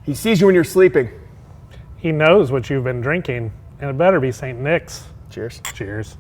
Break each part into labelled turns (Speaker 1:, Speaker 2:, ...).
Speaker 1: He sees you when you're sleeping.
Speaker 2: He knows what you've been drinking, and it better be St. Nick's.
Speaker 1: Cheers.
Speaker 2: Cheers.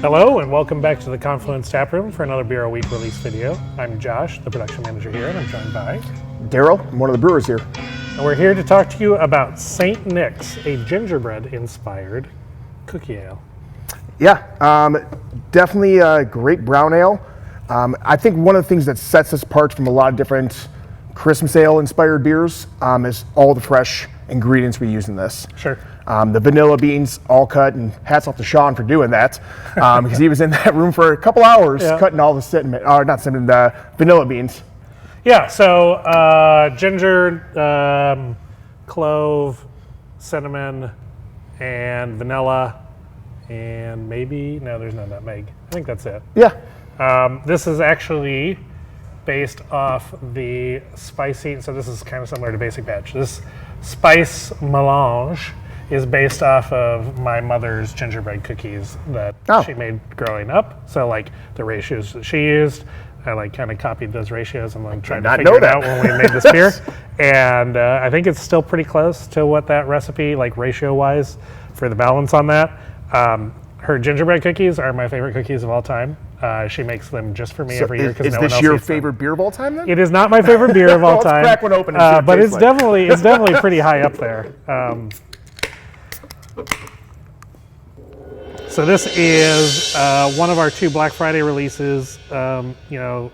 Speaker 2: Hello and welcome back to the Confluence Tap Room for another Beer a Week release video. I'm Josh, the production manager here, and I'm joined by
Speaker 1: Daryl. I'm one of the brewers here.
Speaker 2: And we're here to talk to you about St. Nick's, a gingerbread inspired cookie ale.
Speaker 1: Yeah, definitely a great brown ale. I think one of the things that sets us apart from a lot of different Christmas ale inspired beers is all the fresh ingredients we use in this.
Speaker 2: Sure.
Speaker 1: The vanilla beans all cut, and hats off to Sean for doing that, because he was in that room for a couple hours cutting all the the vanilla beans.
Speaker 2: Yeah, so ginger, clove, cinnamon, and vanilla, and there's no nutmeg. I think that's it.
Speaker 1: Yeah.
Speaker 2: This is actually based off the spicy, so this is kind of similar to Basic Batch. This spice melange is based off of my mother's gingerbread cookies that she made growing up. So like the ratios that she used, I like kind of copied those ratios and then tried to figure it out when we made this beer. And I think it's still pretty close to what that recipe, like ratio wise, for the balance on that. Her gingerbread cookies are my favorite cookies of all time. She makes them just for me every year because no one else eats them.
Speaker 1: Is this your favorite beer of all time then?
Speaker 2: It is not my favorite beer of all time.
Speaker 1: Let's crack one open and see what
Speaker 2: but
Speaker 1: it
Speaker 2: it's
Speaker 1: tastes like.
Speaker 2: it's definitely pretty high up there. So this is one of our two Black Friday releases. A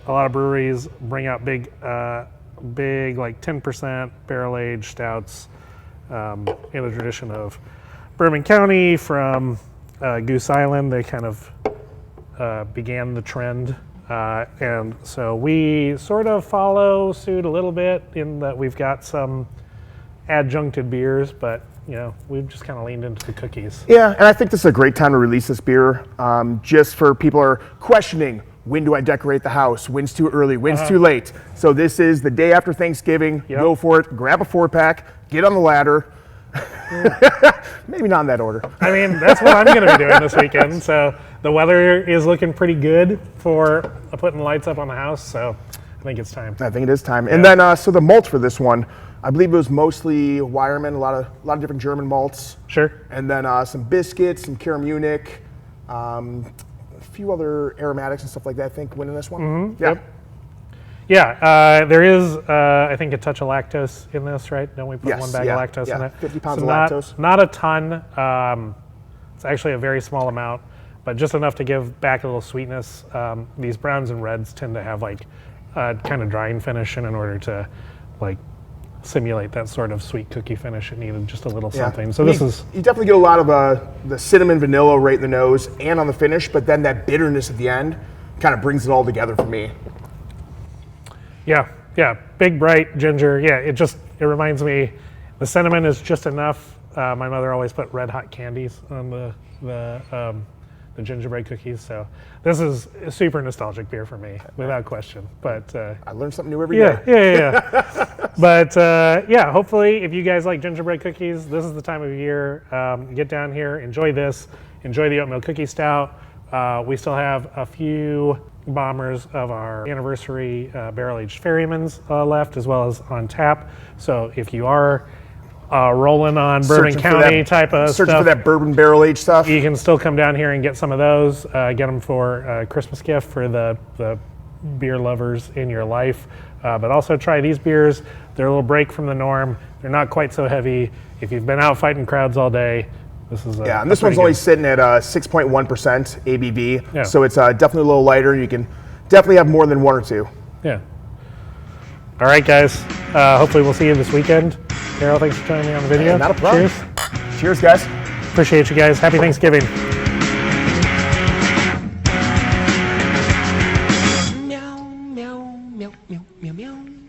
Speaker 2: lot of breweries bring out big like 10% barrel-aged stouts in the tradition of Bourbon County from Goose Island. They kind of began the trend. And so we sort of follow suit a little bit in that we've got some adjuncted beers, but we've just kind of leaned into the cookies.
Speaker 1: Yeah, and I think this is a great time to release this beer, just for people who are questioning, when do I decorate the house? When's too early? When's too late? So this is the day after Thanksgiving. Yep. Go for it. Grab a 4-pack. Get on the ladder. Maybe not in that order.
Speaker 2: I mean, that's what I'm going to be doing this weekend. So the weather is looking pretty good for putting lights up on the house. So I think it's time.
Speaker 1: I think it is time. Yeah. And then, so the malt for this one, I believe it was mostly Weyermann, a lot of different German malts.
Speaker 2: Sure. And
Speaker 1: then some biscuits, some Kerem Munich, a few other aromatics and stuff like that, I think, went in this one.
Speaker 2: Mm-hmm. Yeah. Yep. Yeah, there is, I think, a touch of lactose in this, right? Don't we put one bag of lactose in it?
Speaker 1: 50 pounds of lactose.
Speaker 2: Not a ton. It's actually a very small amount, but just enough to give back a little sweetness. These browns and reds tend to have like a kind of drying finish, and in order to like simulate that sort of sweet cookie finish, it needed just a little something. So
Speaker 1: you definitely get a lot of the cinnamon vanilla right in the nose and on the finish, but then that bitterness at the end kind of brings it all together for me.
Speaker 2: Yeah, big bright ginger. Yeah, it reminds me, the cinnamon is just enough. My mother always put red hot candies on the gingerbread cookies. So this is a super nostalgic beer for me, without question. But
Speaker 1: I learn something new every day.
Speaker 2: Yeah. But hopefully, if you guys like gingerbread cookies, this is the time of year. Get down here, enjoy this, enjoy the oatmeal cookie stout. We still have a few bombers of our anniversary barrel-aged Ferrymans left, as well as on tap. So if you are rolling on Bourbon County type of
Speaker 1: searching
Speaker 2: stuff,
Speaker 1: for that bourbon barrel-aged stuff,
Speaker 2: you can still come down here and get some of those. Get them for a Christmas gift for the beer lovers in your life. But also try these beers. They're a little break from the norm. They're not quite so heavy. If you've been out fighting crowds all day, this is
Speaker 1: and this one's only sitting at 6.1% ABV, so it's definitely a little lighter. You can definitely have more than one or two.
Speaker 2: Yeah. All right, guys. Hopefully we'll see you this weekend. Daryl, thanks for joining me on the video.
Speaker 1: Not a problem.
Speaker 2: Cheers.
Speaker 1: Cheers, guys.
Speaker 2: Appreciate you guys. Happy Thanksgiving.